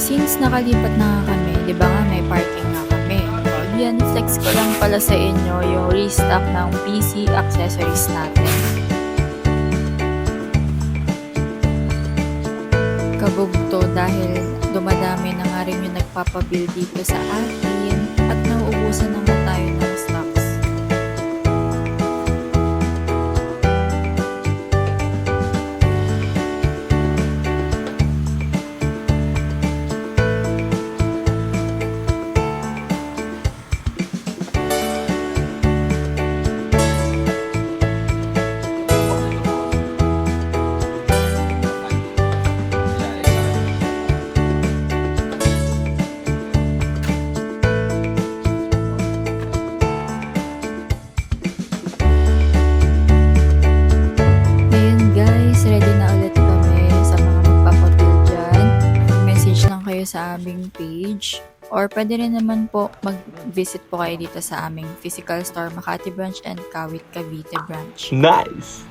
Since nakalipat na nga kami, di ba nga may parking na kami. Yan, flex ko lang pala sa inyo yung restock ng PC accessories natin. Kabugto dahil dumadami na nga rin yung nagpapabil dito sa atin at nauubusan naman tayo ng stocks. Ready na ulit kami sa mga magpapabil dyan. Message lang kayo sa aming page. Or pwede rin naman po mag-visit po kayo dito sa aming physical store, Makati branch and Kawit, Cavite branch. Nice!